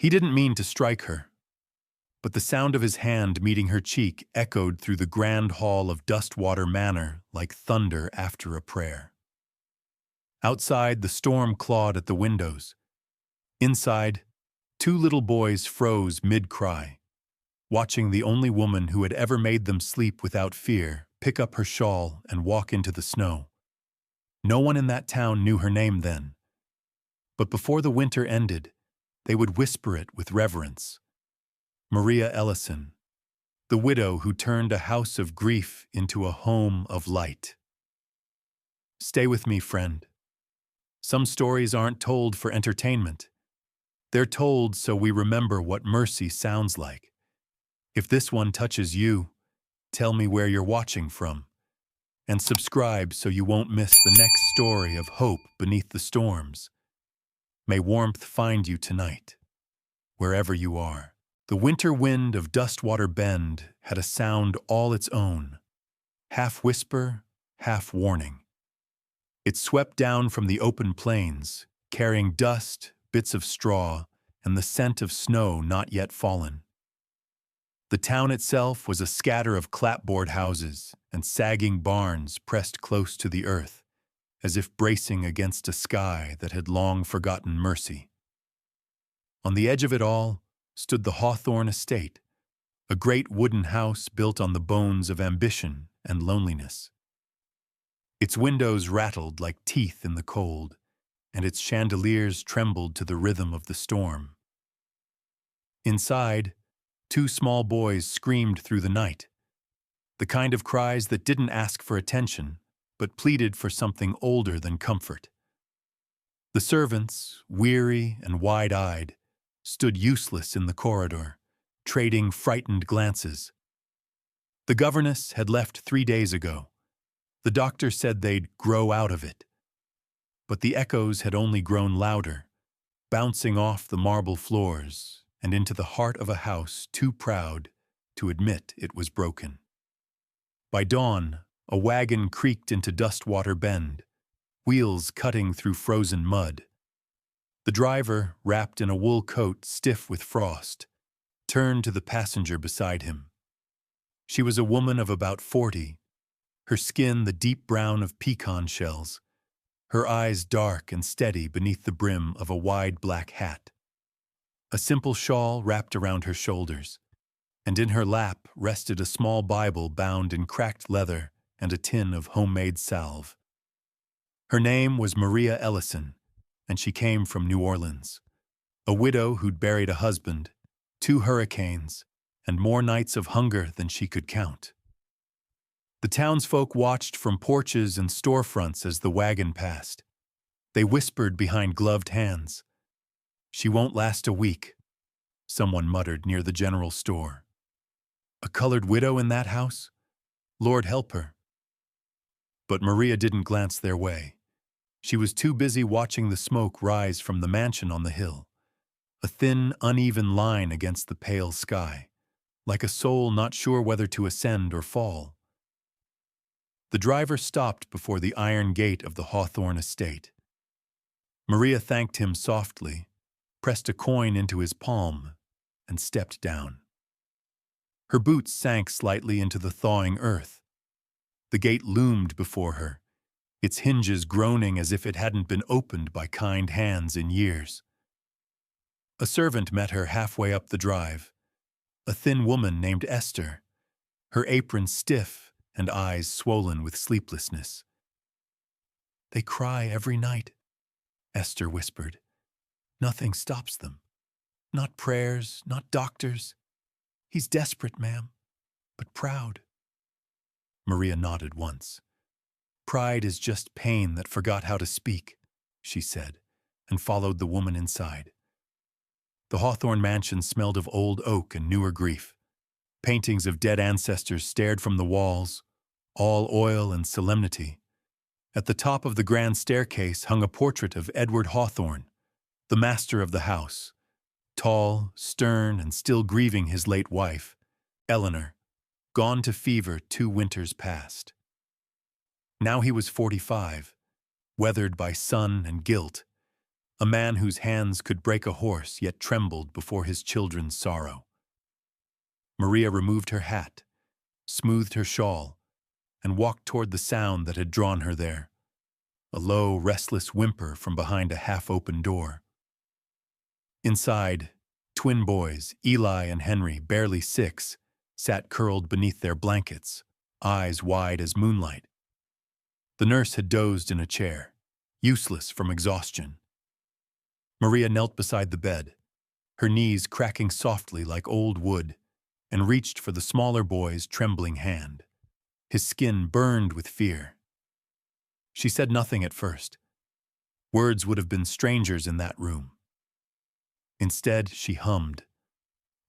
He didn't mean to strike her, but the sound of his hand meeting her cheek echoed through the grand hall of Dustwater Manor like thunder after a prayer. Outside, the storm clawed at the windows. Inside, two little boys froze mid-cry, watching the only woman who had ever made them sleep without fear pick up her shawl and walk into the snow. No one in that town knew her name then, but before the winter ended, they would whisper it with reverence. Maria Ellison, the widow who turned a house of grief into a home of light. Stay with me, friend. Some stories aren't told for entertainment. They're told so we remember what mercy sounds like. If this one touches you, tell me where you're watching from, and subscribe so you won't miss the next story of hope beneath the storms. May warmth find you tonight, wherever you are. The winter wind of Dustwater Bend had a sound all its own, half whisper, half warning. It swept down from the open plains, carrying dust, bits of straw, and the scent of snow not yet fallen. The town itself was a scatter of clapboard houses and sagging barns pressed close to the earth, as if bracing against a sky that had long forgotten mercy. On the edge of it all stood the Hawthorne estate, a great wooden house built on the bones of ambition and loneliness. Its windows rattled like teeth in the cold, and its chandeliers trembled to the rhythm of the storm. Inside, two small boys screamed through the night, the kind of cries that didn't ask for attention, but pleaded for something older than comfort. The servants, weary and wide-eyed, stood useless in the corridor, trading frightened glances. The governess had left 3 days ago. The doctor said they'd grow out of it. But the echoes had only grown louder, bouncing off the marble floors and into the heart of a house too proud to admit it was broken. By dawn, a wagon creaked into Dustwater Bend, wheels cutting through frozen mud. The driver, wrapped in a wool coat stiff with frost, turned to the passenger beside him. She was a woman of about 40, her skin the deep brown of pecan shells, her eyes dark and steady beneath the brim of a wide black hat. A simple shawl wrapped around her shoulders, and in her lap rested a small Bible bound in cracked leather and a tin of homemade salve. Her name was Maria Ellison, and she came from New Orleans, a widow who'd buried a husband, 2 hurricanes, and more nights of hunger than she could count. The townsfolk watched from porches and storefronts as the wagon passed. They whispered behind gloved hands. "She won't last a week," someone muttered near the general store. "A colored widow in that house? Lord help her." But Maria didn't glance their way. She was too busy watching the smoke rise from the mansion on the hill, a thin, uneven line against the pale sky, like a soul not sure whether to ascend or fall. The driver stopped before the iron gate of the Hawthorne estate. Maria thanked him softly, pressed a coin into his palm, and stepped down. Her boots sank slightly into the thawing earth. The gate loomed before her, its hinges groaning as if it hadn't been opened by kind hands in years. A servant met her halfway up the drive, a thin woman named Esther, her apron stiff and eyes swollen with sleeplessness. "They cry every night," Esther whispered. "Nothing stops them. Not prayers, not doctors. He's desperate, ma'am, but proud." Maria nodded once. "Pride is just pain that forgot how to speak," she said, and followed the woman inside. The Hawthorne mansion smelled of old oak and newer grief. Paintings of dead ancestors stared from the walls, all oil and solemnity. At the top of the grand staircase hung a portrait of Edward Hawthorne, the master of the house, tall, stern, and still grieving his late wife, Eleanor, gone to fever 2 winters past. Now he was 45, weathered by sun and guilt, a man whose hands could break a horse yet trembled before his children's sorrow. Maria removed her hat, smoothed her shawl, and walked toward the sound that had drawn her there, a low, restless whimper from behind a half-open door. Inside, twin boys, Eli and Henry, barely 6, sat curled beneath their blankets, eyes wide as moonlight. The nurse had dozed in a chair, useless from exhaustion. Maria knelt beside the bed, her knees cracking softly like old wood, and reached for the smaller boy's trembling hand. His skin burned with fear. She said nothing at first. Words would have been strangers in that room. Instead, she hummed,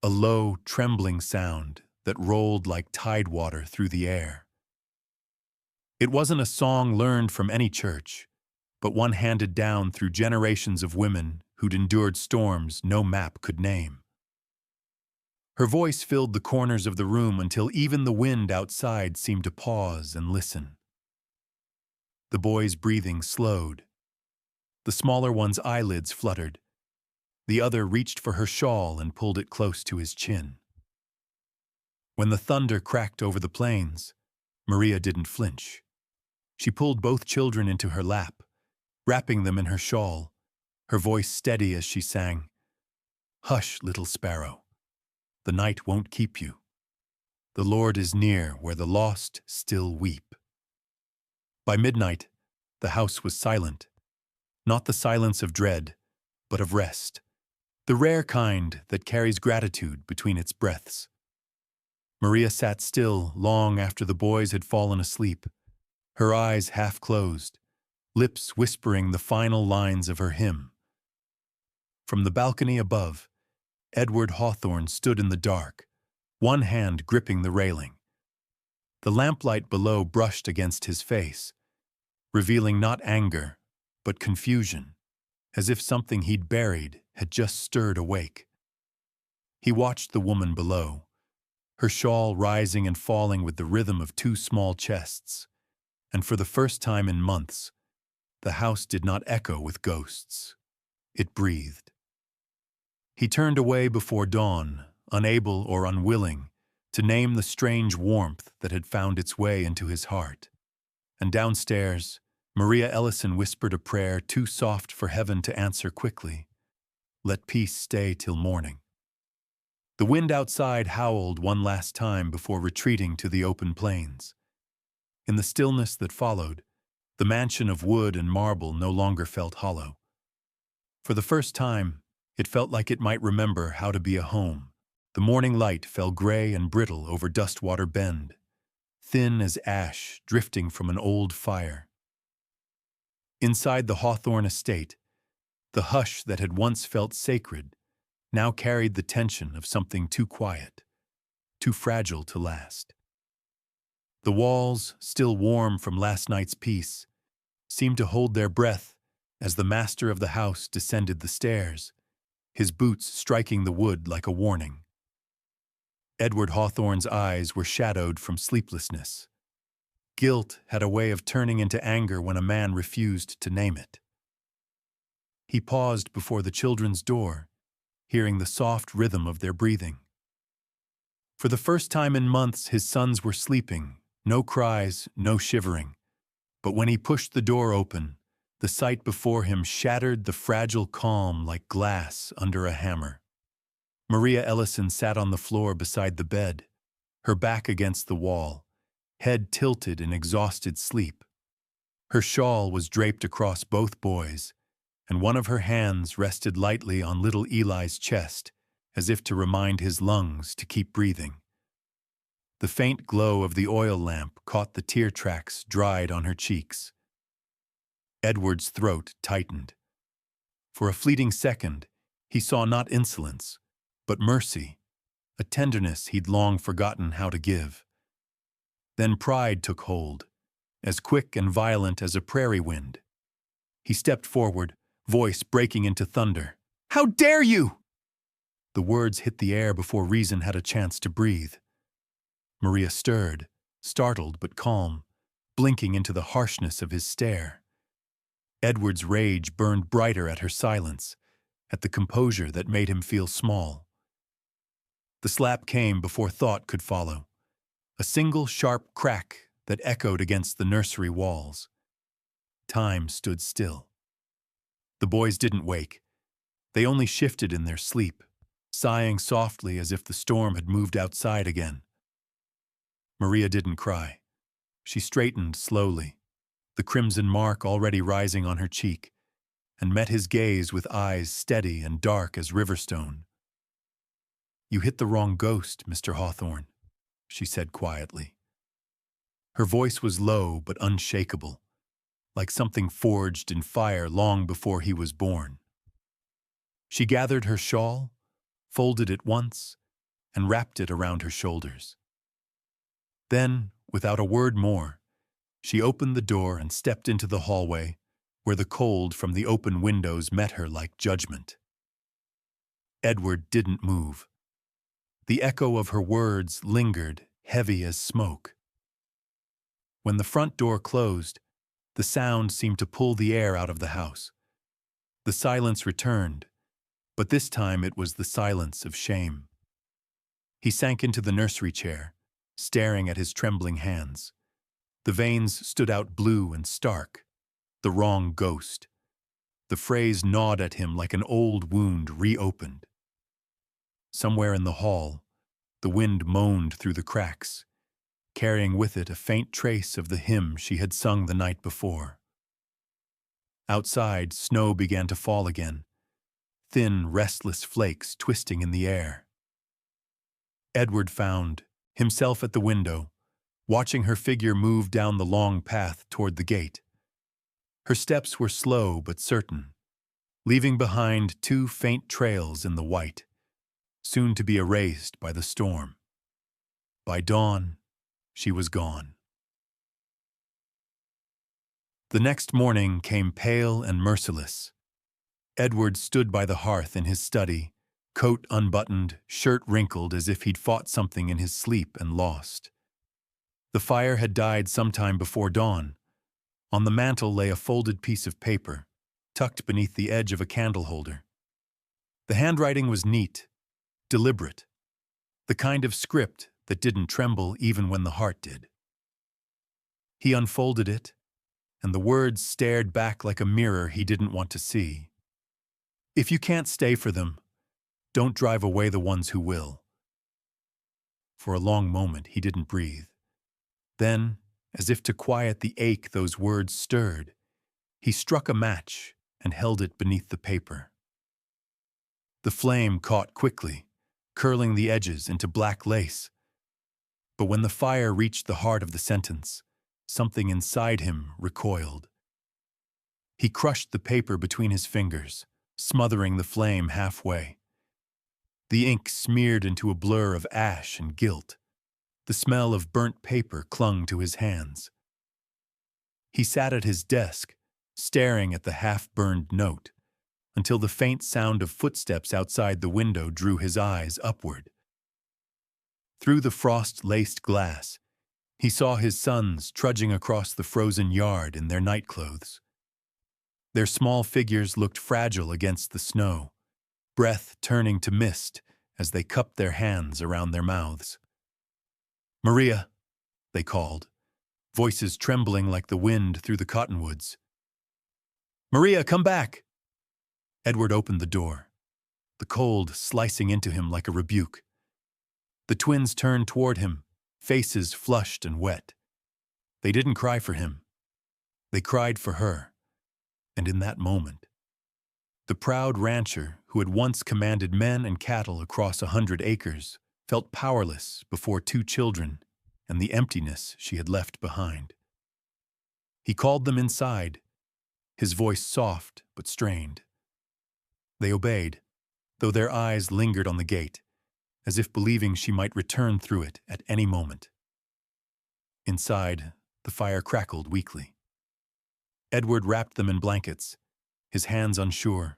a low, trembling sound that rolled like tidewater through the air. It wasn't a song learned from any church, but one handed down through generations of women who'd endured storms no map could name. Her voice filled the corners of the room until even the wind outside seemed to pause and listen. The boy's breathing slowed. The smaller one's eyelids fluttered. The other reached for her shawl and pulled it close to his chin. When the thunder cracked over the plains, Maria didn't flinch. She pulled both children into her lap, wrapping them in her shawl, her voice steady as she sang, "Hush, little sparrow. The night won't keep you. The Lord is near where the lost still weep." By midnight, the house was silent, not the silence of dread, but of rest, the rare kind that carries gratitude between its breaths. Maria sat still long after the boys had fallen asleep, her eyes half closed, lips whispering the final lines of her hymn. From the balcony above, Edward Hawthorne stood in the dark, one hand gripping the railing. The lamplight below brushed against his face, revealing not anger, but confusion, as if something he'd buried had just stirred awake. He watched the woman below, her shawl rising and falling with the rhythm of 2 small chests, and for the first time in months, the house did not echo with ghosts. It breathed. He turned away before dawn, unable or unwilling to name the strange warmth that had found its way into his heart. And downstairs, Maria Ellison whispered a prayer too soft for heaven to answer quickly. Let peace stay till morning. The wind outside howled one last time before retreating to the open plains. In the stillness that followed, the mansion of wood and marble no longer felt hollow. For the first time, it felt like it might remember how to be a home. The morning light fell gray and brittle over Dustwater Bend, thin as ash drifting from an old fire. Inside the Hawthorne estate, the hush that had once felt sacred now carried the tension of something too quiet, too fragile to last. The walls, still warm from last night's peace, seemed to hold their breath as the master of the house descended the stairs, his boots striking the wood like a warning. Edward Hawthorne's eyes were shadowed from sleeplessness. Guilt had a way of turning into anger when a man refused to name it. He paused before the children's door, hearing the soft rhythm of their breathing. For the first time in months, his sons were sleeping, no cries, no shivering. But when he pushed the door open, the sight before him shattered the fragile calm like glass under a hammer. Maria Ellison sat on the floor beside the bed, her back against the wall, head tilted in exhausted sleep. Her shawl was draped across both boys, and one of her hands rested lightly on little Eli's chest, as if to remind his lungs to keep breathing. The faint glow of the oil lamp caught the tear tracks dried on her cheeks. Edward's throat tightened. For a fleeting second, he saw not insolence, but mercy, a tenderness he'd long forgotten how to give. Then pride took hold, as quick and violent as a prairie wind. He stepped forward, voice breaking into thunder. "How dare you!" The words hit the air before reason had a chance to breathe. Maria stirred, startled but calm, blinking into the harshness of his stare. Edward's rage burned brighter at her silence, at the composure that made him feel small. The slap came before thought could follow, a single sharp crack that echoed against the nursery walls. Time stood still. The boys didn't wake. They only shifted in their sleep, sighing softly as if the storm had moved outside again. Maria didn't cry. She straightened slowly, the crimson mark already rising on her cheek, and met his gaze with eyes steady and dark as riverstone. "You hit the wrong ghost, Mr. Hawthorne," she said quietly. Her voice was low but unshakable, like something forged in fire long before he was born. She gathered her shawl, folded it once, and wrapped it around her shoulders. Then, without a word more, she opened the door and stepped into the hallway, where the cold from the open windows met her like judgment. Edward didn't move. The echo of her words lingered, heavy as smoke. When the front door closed, the sound seemed to pull the air out of the house. The silence returned, but this time it was the silence of shame. He sank into the nursery chair, staring at his trembling hands. The veins stood out blue and stark. The wrong ghost. The phrase gnawed at him like an old wound reopened. Somewhere in the hall, the wind moaned through the cracks, carrying with it a faint trace of the hymn she had sung the night before. Outside, snow began to fall again, thin, restless flakes twisting in the air. Edward found himself at the window, watching her figure move down the long path toward the gate. Her steps were slow but certain, leaving behind two faint trails in the white, soon to be erased by the storm. By dawn, she was gone. The next morning came pale and merciless. Edward stood by the hearth in his study, coat unbuttoned, shirt wrinkled as if he'd fought something in his sleep and lost. The fire had died sometime before dawn. On the mantel lay a folded piece of paper, tucked beneath the edge of a candle holder. The handwriting was neat, deliberate, the kind of script that didn't tremble even when the heart did. He unfolded it, and the words stared back like a mirror he didn't want to see. "If you can't stay for them, don't drive away the ones who will." For a long moment he didn't breathe. Then, as if to quiet the ache those words stirred, he struck a match and held it beneath the paper. The flame caught quickly, curling the edges into black lace. But when the fire reached the heart of the sentence, something inside him recoiled. He crushed the paper between his fingers, smothering the flame halfway. The ink smeared into a blur of ash and guilt. The smell of burnt paper clung to his hands. He sat at his desk, staring at the half-burned note, until the faint sound of footsteps outside the window drew his eyes upward. Through the frost-laced glass, he saw his sons trudging across the frozen yard in their nightclothes. Their small figures looked fragile against the snow, breath turning to mist as they cupped their hands around their mouths. "Maria," they called, voices trembling like the wind through the cottonwoods. "Maria, come back!" Edward opened the door, the cold slicing into him like a rebuke. The twins turned toward him, faces flushed and wet. They didn't cry for him. They cried for her. And in that moment, the proud rancher who had once commanded men and cattle across 100 acres felt powerless before two children and the emptiness she had left behind. He called them inside, his voice soft but strained. They obeyed, though their eyes lingered on the gate, as if believing she might return through it at any moment. Inside, the fire crackled weakly. Edward wrapped them in blankets, his hands unsure,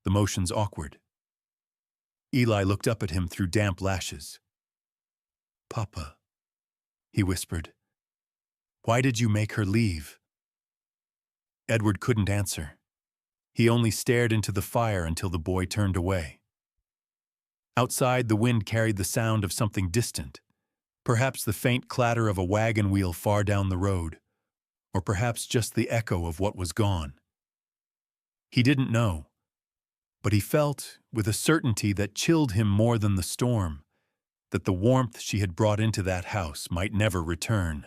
the motions awkward. Eli looked up at him through damp lashes. "Papa," he whispered, "why did you make her leave?" Edward couldn't answer. He only stared into the fire until the boy turned away. Outside, the wind carried the sound of something distant, perhaps the faint clatter of a wagon wheel far down the road, or perhaps just the echo of what was gone. He didn't know, but he felt, with a certainty that chilled him more than the storm, that the warmth she had brought into that house might never return.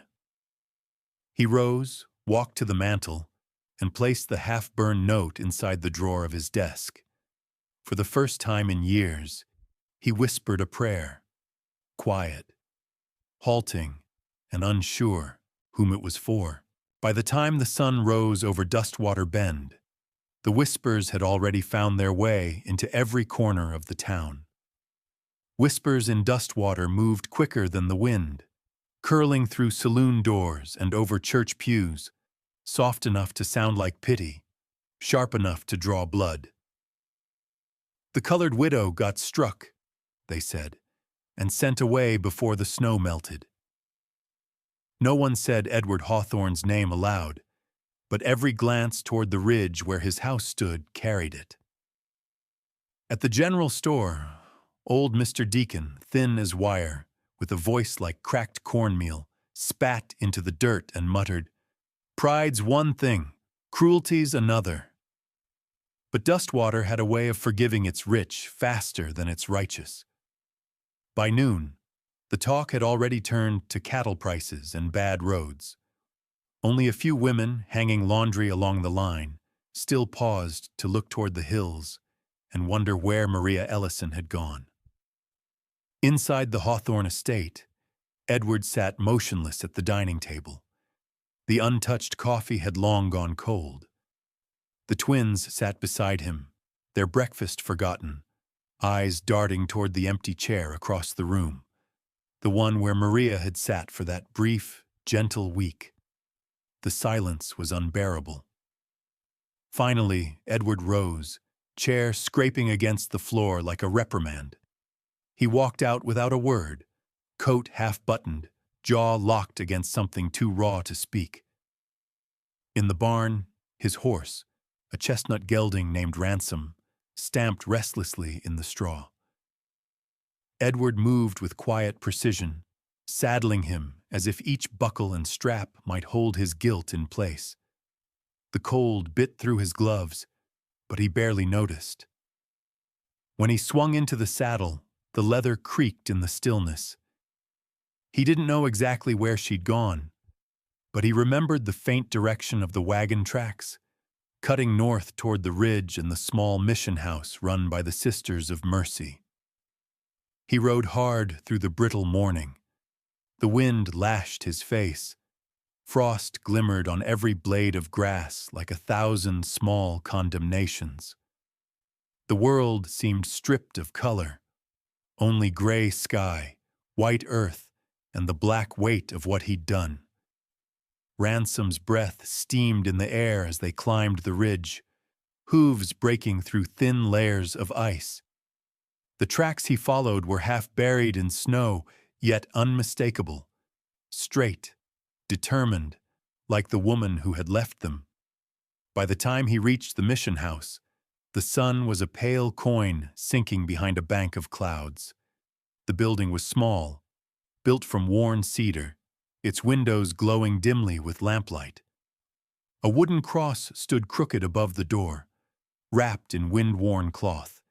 He rose, walked to the mantel, and placed the half-burned note inside the drawer of his desk. For the first time in years, he whispered a prayer, quiet, halting, and unsure whom it was for. By the time the sun rose over Dustwater Bend, the whispers had already found their way into every corner of the town. Whispers in Dustwater moved quicker than the wind, curling through saloon doors and over church pews, soft enough to sound like pity, sharp enough to draw blood. The colored widow got struck, they said, and sent away before the snow melted. No one said Edward Hawthorne's name aloud, but every glance toward the ridge where his house stood carried it. At the general store, old Mr. Deacon, thin as wire, with a voice like cracked cornmeal, spat into the dirt and muttered, "Pride's one thing, cruelty's another." But Dustwater had a way of forgiving its rich faster than its righteous. By noon, the talk had already turned to cattle prices and bad roads. Only a few women, hanging laundry along the line, still paused to look toward the hills and wonder where Maria Ellison had gone. Inside the Hawthorne estate, Edward sat motionless at the dining table. The untouched coffee had long gone cold. The twins sat beside him, their breakfast forgotten, eyes darting toward the empty chair across the room, the one where Maria had sat for that brief, gentle week. The silence was unbearable. Finally, Edward rose, chair scraping against the floor like a reprimand. He walked out without a word, coat half-buttoned, jaw locked against something too raw to speak. In the barn, his horse, a chestnut gelding named Ransom, stamped restlessly in the straw. Edward moved with quiet precision, saddling him as if each buckle and strap might hold his guilt in place. The cold bit through his gloves, but he barely noticed. When he swung into the saddle, the leather creaked in the stillness. He didn't know exactly where she'd gone, but he remembered the faint direction of the wagon tracks, cutting north toward the ridge and the small mission house run by the Sisters of Mercy. He rode hard through the brittle morning. The wind lashed his face. Frost glimmered on every blade of grass like 1,000 small condemnations. The world seemed stripped of color. Only gray sky, white earth, and the black weight of what he'd done. Ransom's breath steamed in the air as they climbed the ridge, hooves breaking through thin layers of ice. The tracks he followed were half buried in snow, yet unmistakable, straight, determined, like the woman who had left them. By the time he reached the mission house, the sun was a pale coin sinking behind a bank of clouds. The building was small, built from worn cedar, its windows glowing dimly with lamplight. A wooden cross stood crooked above the door, wrapped in wind-worn cloth.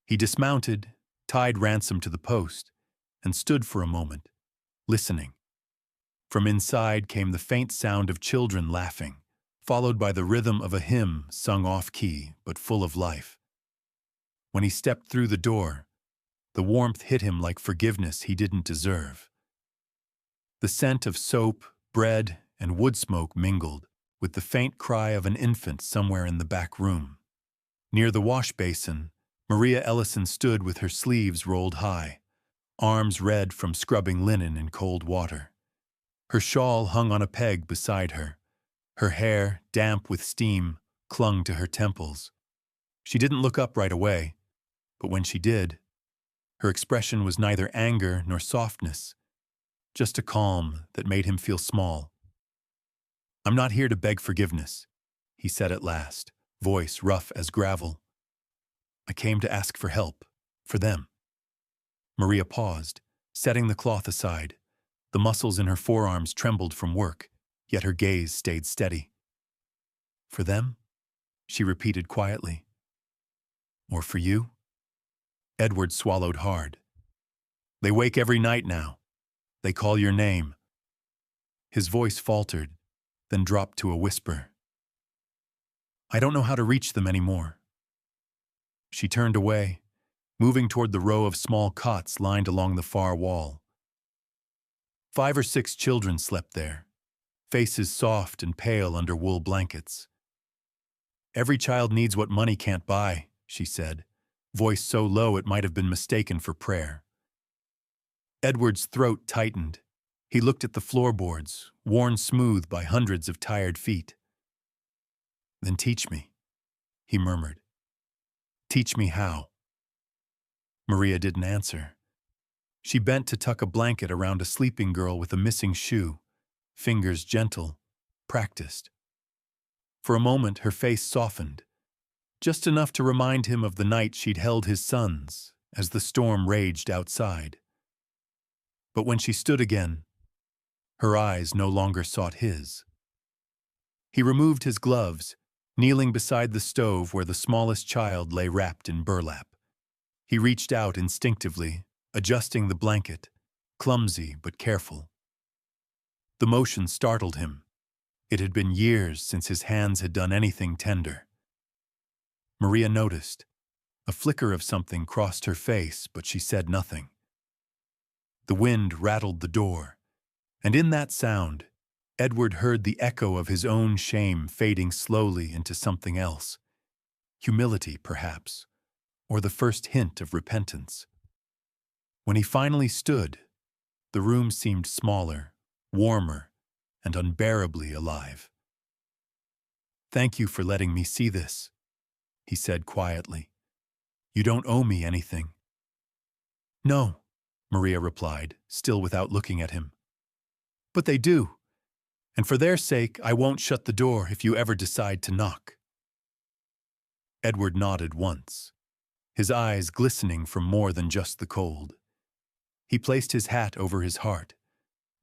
He dismounted, tied Ransom to the post, and stood for a moment, listening. From inside came the faint sound of children laughing, followed by the rhythm of a hymn sung off-key but full of life. When he stepped through the door, the warmth hit him like forgiveness he didn't deserve. The scent of soap, bread, and wood smoke mingled with the faint cry of an infant somewhere in the back room. Near the wash basin, Maria Ellison stood with her sleeves rolled high, arms red from scrubbing linen in cold water. Her shawl hung on a peg beside her. Her hair, damp with steam, clung to her temples. She didn't look up right away, but when she did, her expression was neither anger nor softness, just a calm that made him feel small. "I'm not here to beg forgiveness," he said at last, voice rough as gravel. I came to ask for help, for them. Maria paused, setting the cloth aside. The muscles in her forearms trembled from work, yet her gaze stayed steady. For them? She repeated quietly. Or for you? Edward swallowed hard. They wake every night now. They call your name. His voice faltered, then dropped to a whisper. I don't know how to reach them anymore. She turned away, moving toward the row of small cots lined along the far wall. 5 or 6 children slept there, faces soft and pale under wool blankets. Every child needs what money can't buy, she said, voice so low it might have been mistaken for prayer. Edward's throat tightened. He looked at the floorboards, worn smooth by hundreds of tired feet. Then teach me, he murmured. Teach me how. Maria didn't answer. She bent to tuck a blanket around a sleeping girl with a missing shoe, fingers gentle, practiced. For a moment, her face softened, just enough to remind him of the night she'd held his sons as the storm raged outside. But when she stood again, her eyes no longer sought his. He removed his gloves, kneeling beside the stove where the smallest child lay wrapped in burlap. He reached out instinctively, adjusting the blanket, clumsy but careful. The motion startled him. It had been years since his hands had done anything tender. Maria noticed. A flicker of something crossed her face, but she said nothing. The wind rattled the door, and in that sound, Edward heard the echo of his own shame fading slowly into something else. Humility, perhaps, or the first hint of repentance. When he finally stood, the room seemed smaller, warmer, and unbearably alive. Thank you for letting me see this, he said quietly. You don't owe me anything. No, Maria replied, still without looking at him. But they do. And for their sake, I won't shut the door if you ever decide to knock. Edward nodded once, his eyes glistening from more than just the cold. He placed his hat over his heart,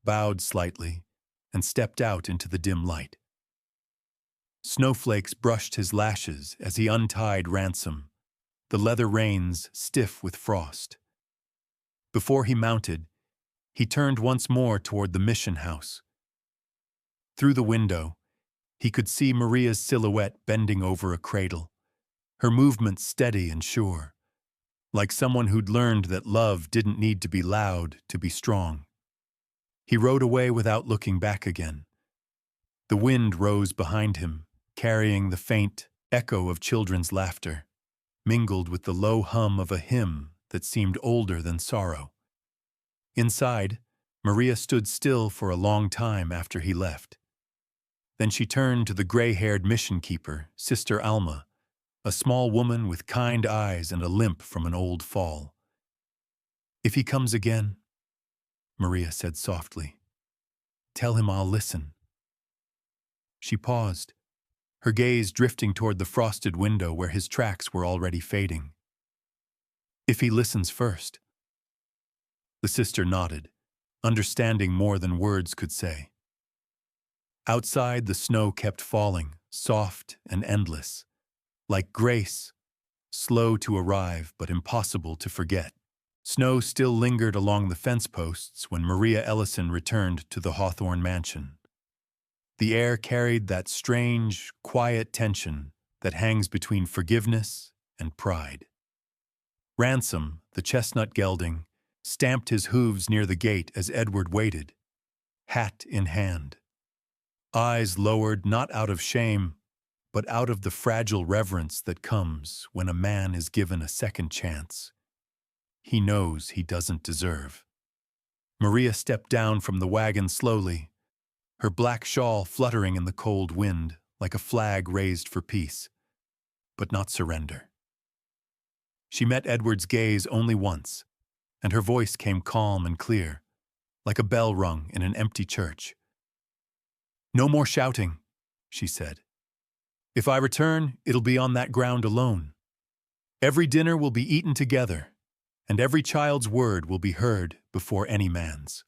bowed slightly, and stepped out into the dim light. Snowflakes brushed his lashes as he untied Ransom, the leather reins stiff with frost. Before he mounted, he turned once more toward the mission house. Through the window, he could see Maria's silhouette bending over a cradle, her movements steady and sure, like someone who'd learned that love didn't need to be loud to be strong. He rode away without looking back again. The wind rose behind him, carrying the faint echo of children's laughter, mingled with the low hum of a hymn that seemed older than sorrow. Inside, Maria stood still for a long time after he left. Then she turned to the gray-haired mission keeper, Sister Alma, a small woman with kind eyes and a limp from an old fall. If he comes again, Maria said softly, tell him I'll listen. She paused, her gaze drifting toward the frosted window where his tracks were already fading. If he listens first. The sister nodded, understanding more than words could say. Outside, the snow kept falling, soft and endless, like grace, slow to arrive but impossible to forget. Snow still lingered along the fence posts when Maria Ellison returned to the Hawthorne mansion. The air carried that strange, quiet tension that hangs between forgiveness and pride. Ransom, the chestnut gelding, stamped his hooves near the gate as Edward waited, hat in hand. Eyes lowered not out of shame, but out of the fragile reverence that comes when a man is given a second chance he knows he doesn't deserve. Maria stepped down from the wagon slowly, her black shawl fluttering in the cold wind like a flag raised for peace, but not surrender. She met Edward's gaze only once, and her voice came calm and clear, like a bell rung in an empty church. No more shouting, she said. If I return, it'll be on that ground alone. Every dinner will be eaten together, and every child's word will be heard before any man's."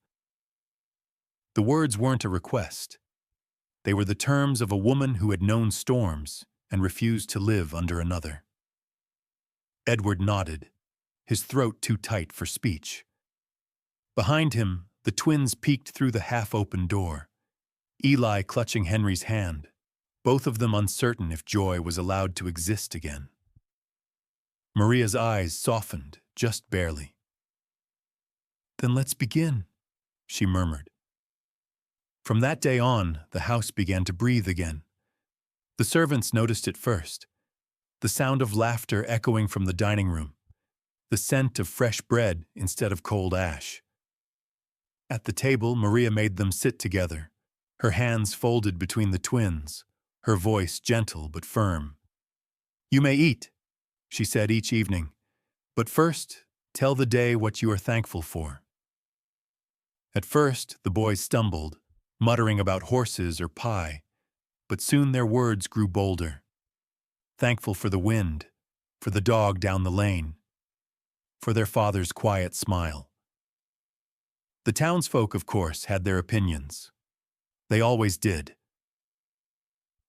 The words weren't a request. They were the terms of a woman who had known storms and refused to live under another. Edward nodded, his throat too tight for speech. Behind him, the twins peeked through the half-open door, Eli clutching Henry's hand, both of them uncertain if joy was allowed to exist again. Maria's eyes softened, just barely. "Then let's begin," she murmured. From that day on, the house began to breathe again. The servants noticed it first, the sound of laughter echoing from the dining room, the scent of fresh bread instead of cold ash. At the table, Maria made them sit together, her hands folded between the twins, her voice gentle but firm. "You may eat," she said each evening, "but first, tell the day what you are thankful for." At first, the boys stumbled, muttering about horses or pie, but soon their words grew bolder. Thankful for the wind, for the dog down the lane, for their father's quiet smile. The townsfolk, of course, had their opinions. They always did.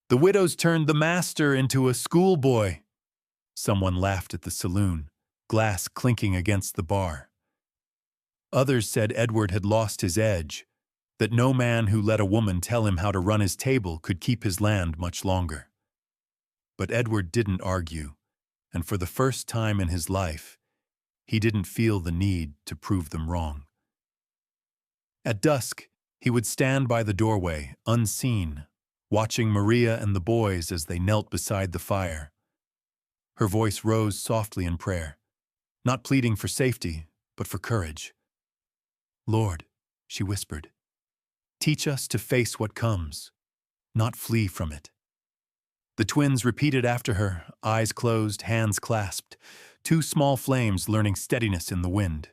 "The widows turned the master into a schoolboy," someone laughed at the saloon, glass clinking against the bar. Others said Edward had lost his edge, that no man who let a woman tell him how to run his table could keep his land much longer. But Edward didn't argue, and for the first time in his life, he didn't feel the need to prove them wrong. At dusk, he would stand by the doorway, unseen, watching Maria and the boys as they knelt beside the fire. Her voice rose softly in prayer, not pleading for safety, but for courage. "Lord," she whispered, "teach us to face what comes, not flee from it." The twins repeated after her, eyes closed, hands clasped, two small flames learning steadiness in the wind.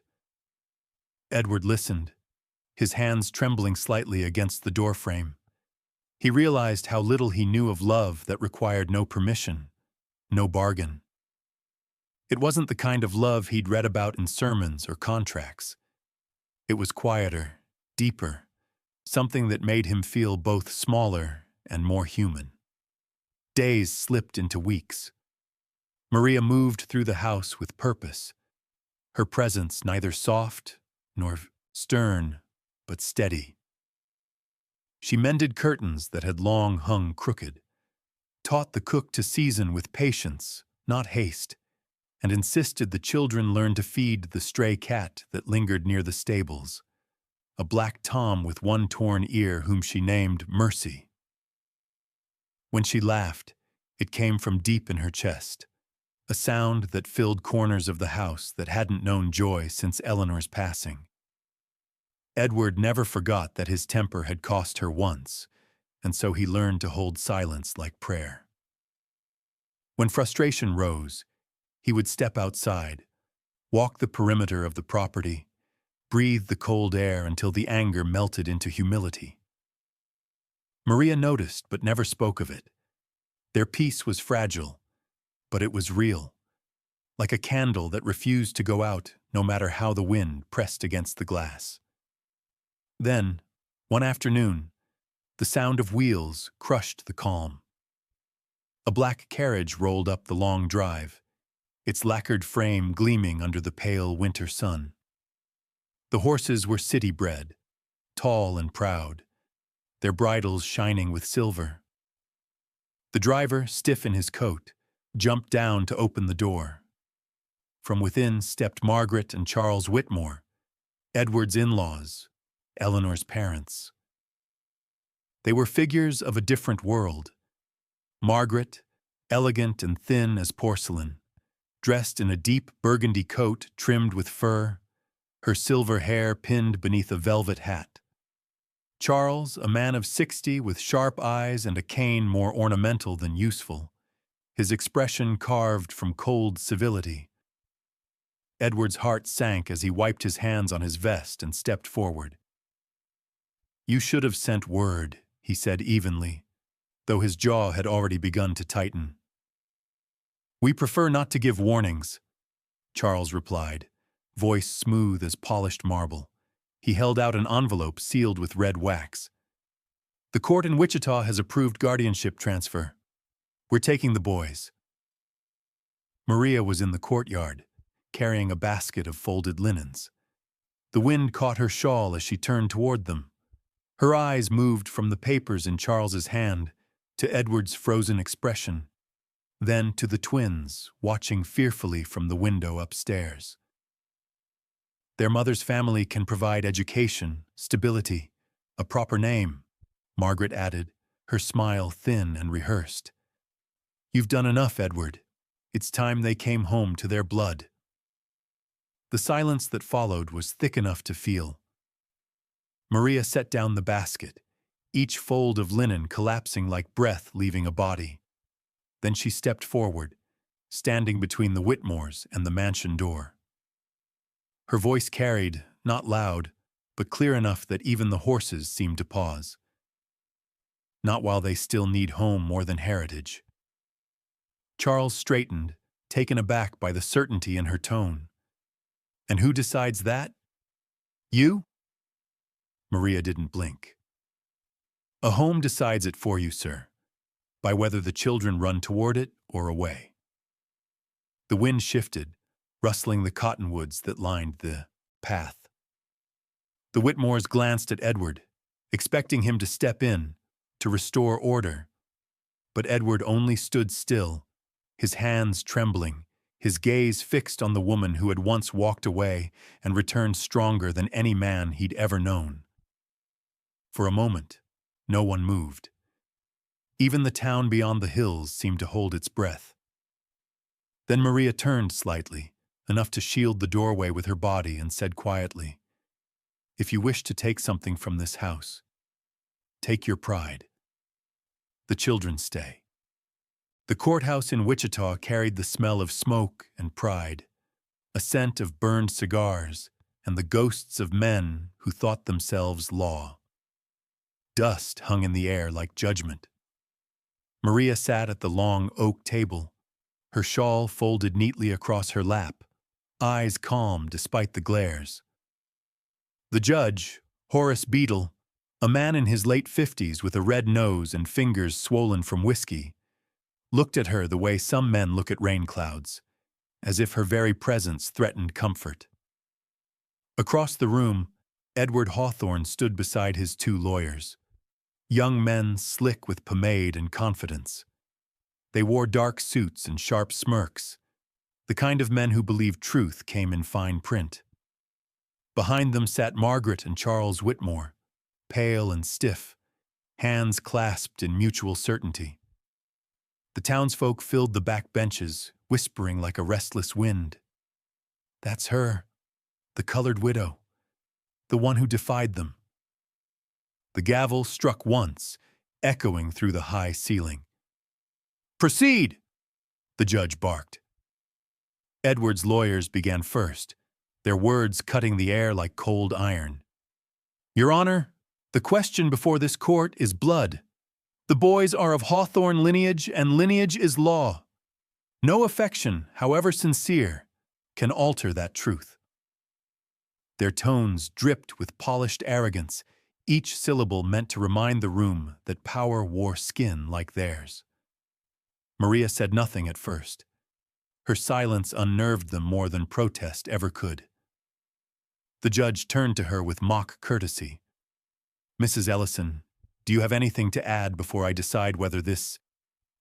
Edward listened, his hands trembling slightly against the doorframe. He realized how little he knew of love that required no permission, no bargain. It wasn't the kind of love he'd read about in sermons or contracts. It was quieter, deeper, something that made him feel both smaller and more human. Days slipped into weeks. Maria moved through the house with purpose, her presence neither soft nor stern, but steady. She mended curtains that had long hung crooked, taught the cook to season with patience, not haste, and insisted the children learn to feed the stray cat that lingered near the stables, a black tom with one torn ear whom she named Mercy. When she laughed, it came from deep in her chest, a sound that filled corners of the house that hadn't known joy since Eleanor's passing. Edward never forgot that his temper had cost her once, and so he learned to hold silence like prayer. When frustration rose, he would step outside, walk the perimeter of the property, breathe the cold air until the anger melted into humility. Maria noticed but never spoke of it. Their peace was fragile, but it was real, like a candle that refused to go out no matter how the wind pressed against the glass. Then, one afternoon, the sound of wheels crushed the calm. A black carriage rolled up the long drive, its lacquered frame gleaming under the pale winter sun. The horses were city-bred, tall and proud, their bridles shining with silver. The driver, stiff in his coat, jumped down to open the door. From within stepped Margaret and Charles Whitmore, Edward's in-laws, Eleanor's parents. They were figures of a different world. Margaret, elegant and thin as porcelain, dressed in a deep burgundy coat trimmed with fur, her silver hair pinned beneath a velvet hat. Charles, a man of 60 with sharp eyes and a cane more ornamental than useful, his expression carved from cold civility. Edward's heart sank as he wiped his hands on his vest and stepped forward. "You should have sent word," he said evenly, though his jaw had already begun to tighten. "We prefer not to give warnings," Charles replied, voice smooth as polished marble. He held out an envelope sealed with red wax. "The court in Wichita has approved guardianship transfer. We're taking the boys." Maria was in the courtyard, carrying a basket of folded linens. The wind caught her shawl as she turned toward them. Her eyes moved from the papers in Charles's hand to Edward's frozen expression, then to the twins, watching fearfully from the window upstairs. "Their mother's family can provide education, stability, a proper name," Margaret added, her smile thin and rehearsed. "You've done enough, Edward. It's time they came home to their blood." The silence that followed was thick enough to feel. Maria set down the basket, each fold of linen collapsing like breath leaving a body. Then she stepped forward, standing between the Whitmores and the mansion door. Her voice carried, not loud, but clear enough that even the horses seemed to pause. "Not while they still need home more than heritage." Charles straightened, taken aback by the certainty in her tone. "And who decides that? You?" Maria didn't blink. "A home decides it for you, sir, by whether the children run toward it or away." The wind shifted, rustling the cottonwoods that lined the path. The Whitmores glanced at Edward, expecting him to step in, to restore order. But Edward only stood still, his hands trembling, his gaze fixed on the woman who had once walked away and returned stronger than any man he'd ever known. For a moment, no one moved. Even the town beyond the hills seemed to hold its breath. Then Maria turned slightly, enough to shield the doorway with her body, and said quietly, "If you wish to take something from this house, take your pride. The children stay." The courthouse in Wichita carried the smell of smoke and pride, a scent of burned cigars and the ghosts of men who thought themselves law. Dust hung in the air like judgment. Maria sat at the long oak table, her shawl folded neatly across her lap, eyes calm despite the glares. The judge, Horace Beadle, a man in his late 50s with a red nose and fingers swollen from whiskey, looked at her the way some men look at rain clouds, as if her very presence threatened comfort. Across the room, Edward Hawthorne stood beside his two lawyers, young men slick with pomade and confidence. They wore dark suits and sharp smirks, the kind of men who believed truth came in fine print. Behind them sat Margaret and Charles Whitmore, pale and stiff, hands clasped in mutual certainty. The townsfolk filled the back benches, whispering like a restless wind. "That's her, the colored widow, the one who defied them." The gavel struck once, echoing through the high ceiling. "Proceed!" the judge barked. Edward's lawyers began first, their words cutting the air like cold iron. "Your Honor, the question before this court is blood. The boys are of Hawthorne lineage, and lineage is law. No affection, however sincere, can alter that truth." Their tones dripped with polished arrogance, each syllable meant to remind the room that power wore skin like theirs. Maria said nothing at first. Her silence unnerved them more than protest ever could. The judge turned to her with mock courtesy. "Mrs. Ellison, do you have anything to add before I decide whether this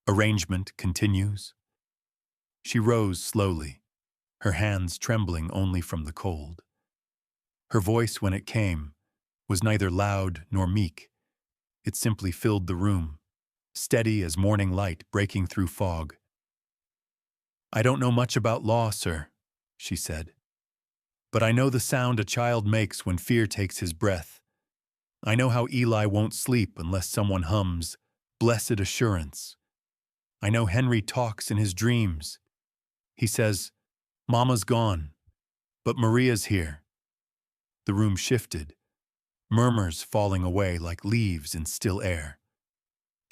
arrangement continues?" She rose slowly, her hands trembling only from the cold. Her voice, when it came, was neither loud nor meek. It simply filled the room, steady as morning light breaking through fog. "I don't know much about law, sir," she said, "but I know the sound a child makes when fear takes his breath. I know how Eli won't sleep unless someone hums, 'Blessed Assurance.' I know Henry talks in his dreams. He says, 'Mama's gone, but Maria's here.'" The room shifted, murmurs falling away like leaves in still air.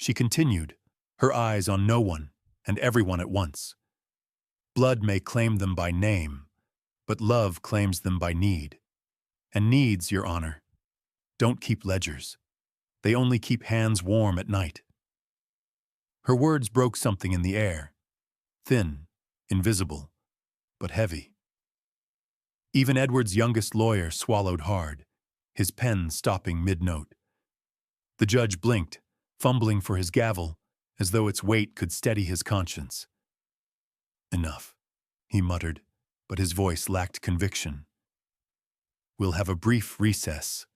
She continued, her eyes on no one and everyone at once. Blood may claim them by name, but love claims them by need. And needs, Your Honor, don't keep ledgers. They only keep hands warm at night. Her words broke something in the air, thin, invisible, but heavy. Even Edward's youngest lawyer swallowed hard, his pen stopping mid-note. The judge blinked, fumbling for his gavel, as though its weight could steady his conscience. Enough, he muttered, but his voice lacked conviction. We'll have a brief recess.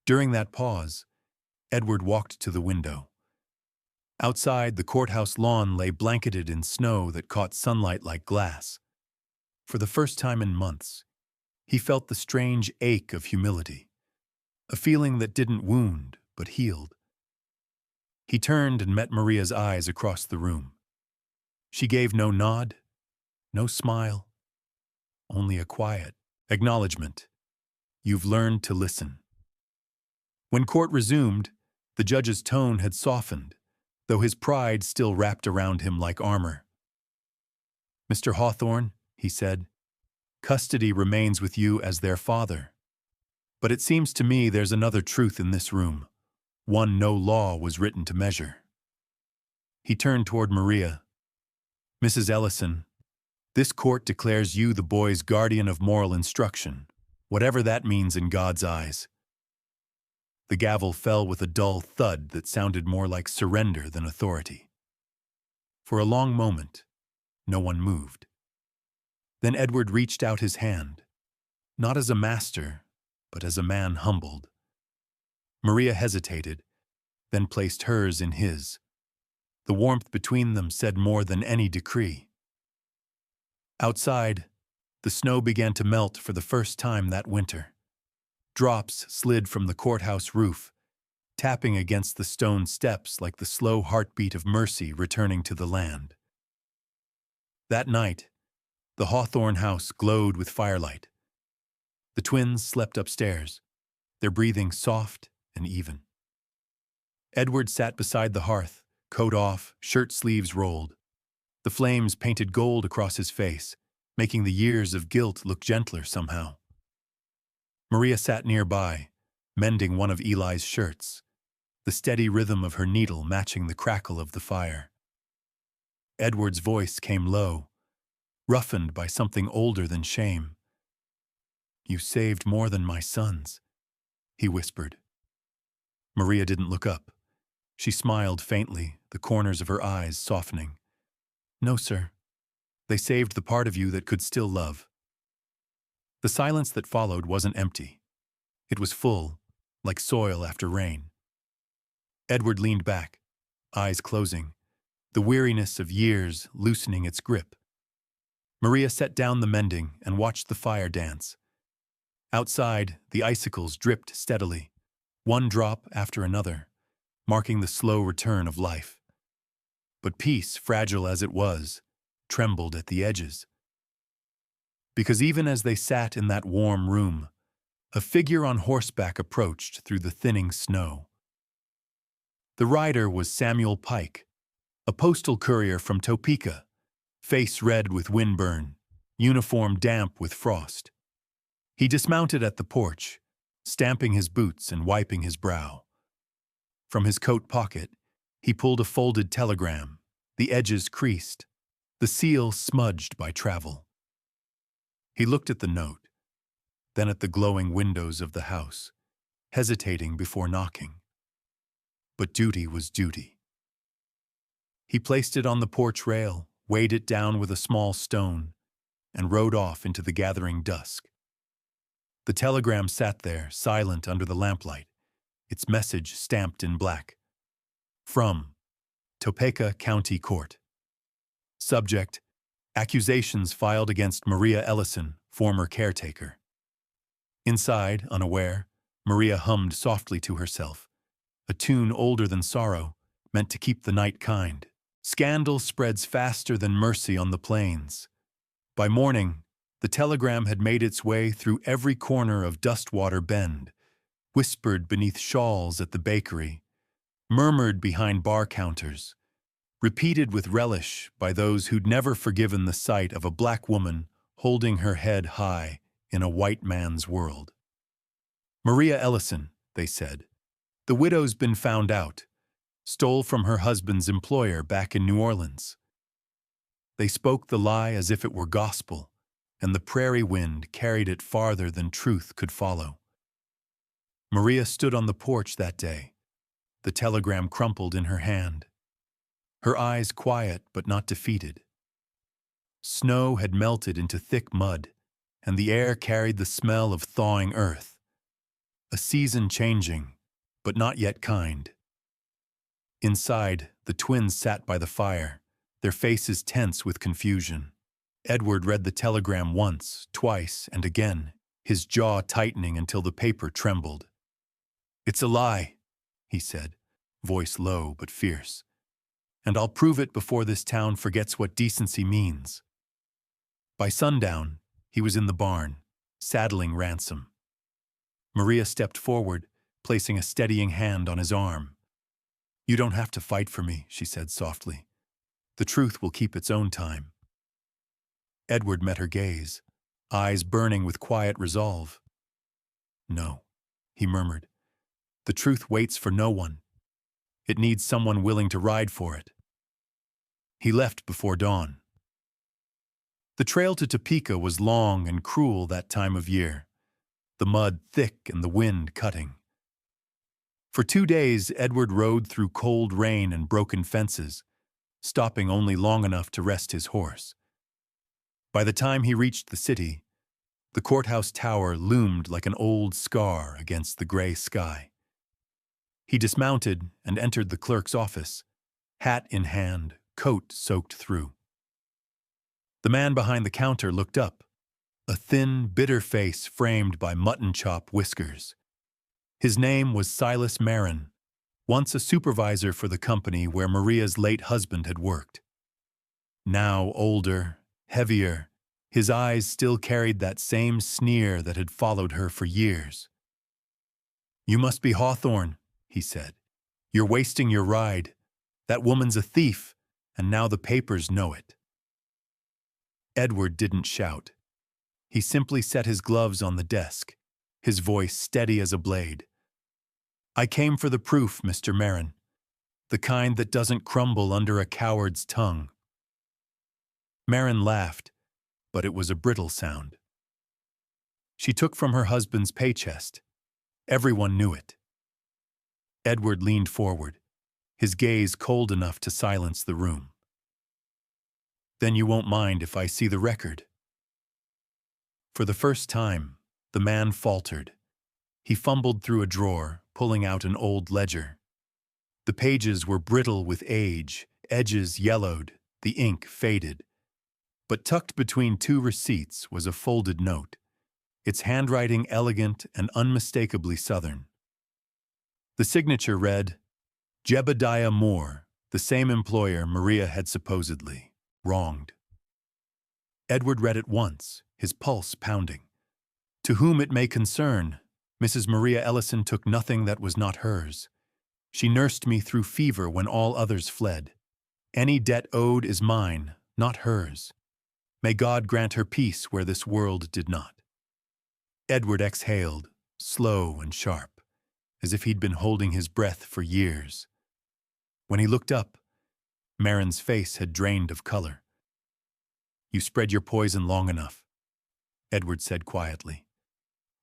During that pause, Edward walked to the window. Outside, the courthouse lawn lay blanketed in snow that caught sunlight like glass. For the first time in months, he felt the strange ache of humility, a feeling that didn't wound but healed. He turned and met Maria's eyes across the room. She gave no nod, no smile, only a quiet acknowledgement. You've learned to listen. When court resumed, the judge's tone had softened, though his pride still wrapped around him like armor. Mr. Hawthorne, he said, custody remains with you as their father. But it seems to me there's another truth in this room, one no law was written to measure. He turned toward Maria. Mrs. Ellison, this court declares you the boy's guardian of moral instruction, whatever that means in God's eyes. The gavel fell with a dull thud that sounded more like surrender than authority. For a long moment, no one moved. Then Edward reached out his hand, not as a master, but as a man humbled. Maria hesitated, then placed hers in his. The warmth between them said more than any decree. Outside, the snow began to melt for the first time that winter. Drops slid from the courthouse roof, tapping against the stone steps like the slow heartbeat of mercy returning to the land. That night, the Hawthorne house glowed with firelight. The twins slept upstairs, their breathing soft and even. Edward sat beside the hearth, coat off, shirt sleeves rolled. The flames painted gold across his face, making the years of guilt look gentler somehow. Maria sat nearby, mending one of Eli's shirts, the steady rhythm of her needle matching the crackle of the fire. Edward's voice came low, roughened by something older than shame. You saved more than my sons, he whispered. Maria didn't look up. She smiled faintly, the corners of her eyes softening. No, sir. They saved the part of you that could still love. The silence that followed wasn't empty. It was full, like soil after rain. Edward leaned back, eyes closing, the weariness of years loosening its grip. Maria set down the mending and watched the fire dance. Outside, the icicles dripped steadily, one drop after another, marking the slow return of life. But peace, fragile as it was, trembled at the edges. Because even as they sat in that warm room, a figure on horseback approached through the thinning snow. The rider was Samuel Pike, a postal courier from Topeka, face red with windburn, uniform damp with frost. He dismounted at the porch, stamping his boots and wiping his brow. From his coat pocket, he pulled a folded telegram, the edges creased, the seal smudged by travel. He looked at the note, then at the glowing windows of the house, hesitating before knocking. But duty was duty. He placed it on the porch rail, weighed it down with a small stone, and rode off into the gathering dusk. The telegram sat there, silent under the lamplight, its message stamped in black. From Topeka County Court. Subject: accusations filed against Maria Ellison, former caretaker. Inside, unaware, Maria hummed softly to herself, a tune older than sorrow, meant to keep the night kind. Scandal spreads faster than mercy on the plains. By morning, the telegram had made its way through every corner of Dustwater Bend, whispered beneath shawls at the bakery, murmured behind bar counters, repeated with relish by those who'd never forgiven the sight of a black woman holding her head high in a white man's world. "Maria Ellison," they said. "The widow's been found out. Stole from her husband's employer back in New Orleans." They spoke the lie as if it were gospel, and the prairie wind carried it farther than truth could follow. Maria stood on the porch that day, the telegram crumpled in her hand, her eyes quiet but not defeated. Snow had melted into thick mud, and the air carried the smell of thawing earth. A season changing, but not yet kind. Inside, the twins sat by the fire, their faces tense with confusion. Edward read the telegram once, twice, and again, his jaw tightening until the paper trembled. "It's a lie," he said, voice low but fierce. "And I'll prove it before this town forgets what decency means." By sundown, he was in the barn, saddling Ransom. Maria stepped forward, placing a steadying hand on his arm. "You don't have to fight for me," she said softly. "The truth will keep its own time." Edward met her gaze, eyes burning with quiet resolve. "No," he murmured. "The truth waits for no one. It needs someone willing to ride for it." He left before dawn. The trail to Topeka was long and cruel that time of year, the mud thick and the wind cutting. For 2 days, Edward rode through cold rain and broken fences, stopping only long enough to rest his horse. By the time he reached the city, the courthouse tower loomed like an old scar against the gray sky. He dismounted and entered the clerk's office, hat in hand, coat soaked through. The man behind the counter looked up, a thin, bitter face framed by mutton chop whiskers. His name was Silas Marin, once a supervisor for the company where Maria's late husband had worked. Now older, heavier, his eyes still carried that same sneer that had followed her for years. "You must be Hawthorne," he said. "You're wasting your ride. That woman's a thief, and now the papers know it." Edward didn't shout. He simply set his gloves on the desk, his voice steady as a blade. "I came for the proof, Mr. Marin, the kind that doesn't crumble under a coward's tongue." Marin laughed, but it was a brittle sound. She took from her husband's pay chest. Everyone knew it. Edward leaned forward, his gaze cold enough to silence the room. "Then you won't mind if I see the record?" For the first time, the man faltered. He fumbled through a drawer, pulling out an old ledger. The pages were brittle with age, edges yellowed, the ink faded. But tucked between 2 receipts was a folded note, its handwriting elegant and unmistakably Southern. The signature read, "Jebediah Moore, the same employer Maria had supposedly wronged." Edward read it once, his pulse pounding. To whom it may concern, Mrs. Maria Ellison took nothing that was not hers. She nursed me through fever when all others fled. Any debt owed is mine, not hers. May God grant her peace where this world did not. Edward exhaled, slow and sharp, as if he'd been holding his breath for years. When he looked up, Marin's face had drained of color. "You spread your poison long enough," Edward said quietly.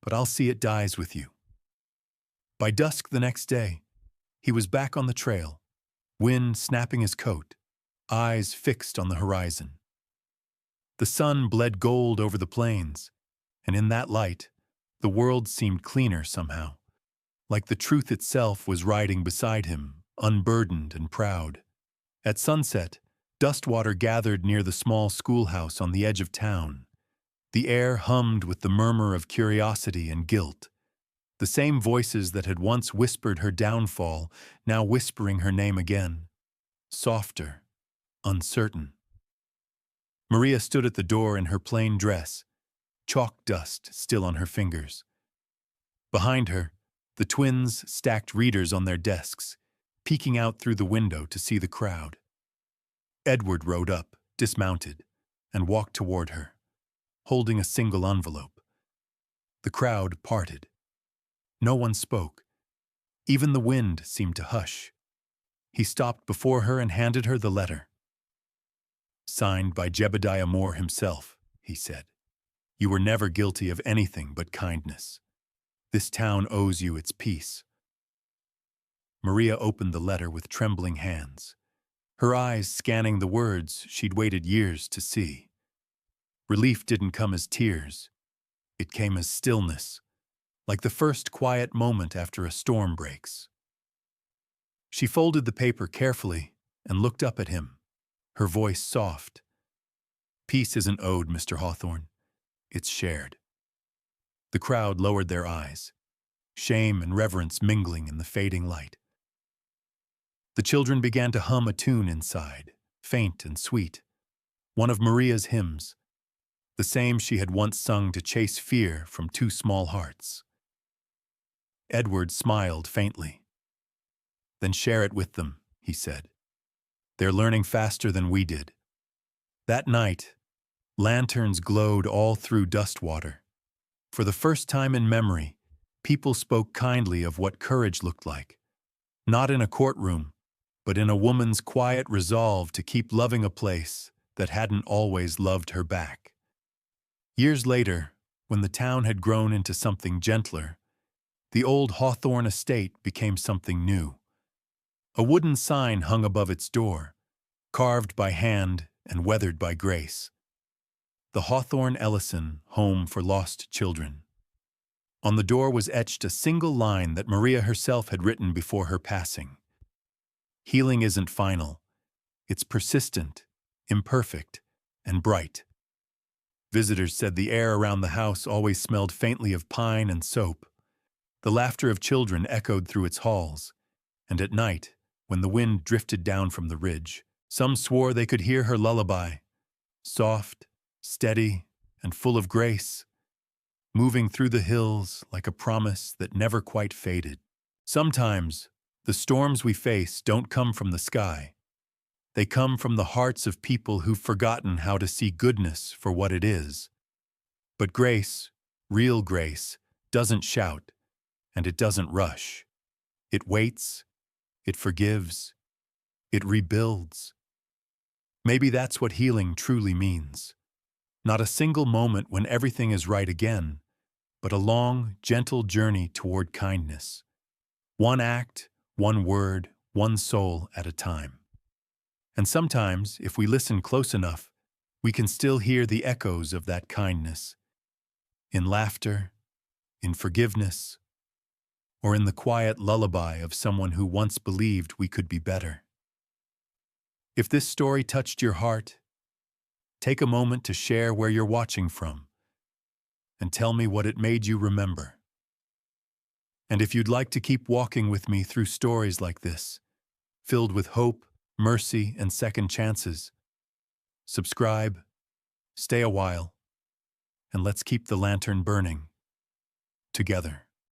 "But I'll see it dies with you." By dusk the next day, he was back on the trail, wind snapping his coat, eyes fixed on the horizon. The sun bled gold over the plains, and in that light, the world seemed cleaner somehow, like the truth itself was riding beside him, unburdened and proud. At sunset, Dustwater gathered near the small schoolhouse on the edge of town. The air hummed with the murmur of curiosity and guilt. The same voices that had once whispered her downfall, now whispering her name again. Softer, uncertain. Maria stood at the door in her plain dress, chalk dust still on her fingers. Behind her, the twins stacked readers on their desks, peeking out through the window to see the crowd. Edward rode up, dismounted, and walked toward her, holding a single envelope. The crowd parted. No one spoke. Even the wind seemed to hush. He stopped before her and handed her the letter. "Signed by Jebediah Moore himself," he said. "You were never guilty of anything but kindness. This town owes you its peace." Maria opened the letter with trembling hands, her eyes scanning the words she'd waited years to see. Relief didn't come as tears. It came as stillness, like the first quiet moment after a storm breaks. She folded the paper carefully and looked up at him, her voice soft. "Peace isn't owed, Mr. Hawthorne. It's shared." The crowd lowered their eyes, shame and reverence mingling in the fading light. The children began to hum a tune inside, faint and sweet, one of Maria's hymns, the same she had once sung to chase fear from two small hearts. Edward smiled faintly. "Then share it with them," he said. "They're learning faster than we did." That night, lanterns glowed all through Dustwater. For the first time in memory, people spoke kindly of what courage looked like, not in a courtroom, but in a woman's quiet resolve to keep loving a place that hadn't always loved her back. Years later, when the town had grown into something gentler, the old Hawthorne estate became something new. A wooden sign hung above its door, carved by hand and weathered by grace. The Hawthorne Ellison Home for Lost Children. On the door was etched a single line that Maria herself had written before her passing. "Healing isn't final. It's persistent, imperfect, and bright." Visitors said the air around the house always smelled faintly of pine and soap. The laughter of children echoed through its halls, and at night, when the wind drifted down from the ridge, some swore they could hear her lullaby, soft, steady, and full of grace, moving through the hills like a promise that never quite faded. Sometimes, the storms we face don't come from the sky. They come from the hearts of people who've forgotten how to see goodness for what it is. But grace, real grace, doesn't shout, and it doesn't rush. It waits, it forgives, it rebuilds. Maybe that's what healing truly means. Not a single moment when everything is right again, but a long, gentle journey toward kindness. One act, one word, one soul at a time. And sometimes, if we listen close enough, we can still hear the echoes of that kindness. In laughter, in forgiveness, or in the quiet lullaby of someone who once believed we could be better. If this story touched your heart, take a moment to share where you're watching from, and tell me what it made you remember. And if you'd like to keep walking with me through stories like this, filled with hope, mercy, and second chances, subscribe, stay a while, and let's keep the lantern burning together.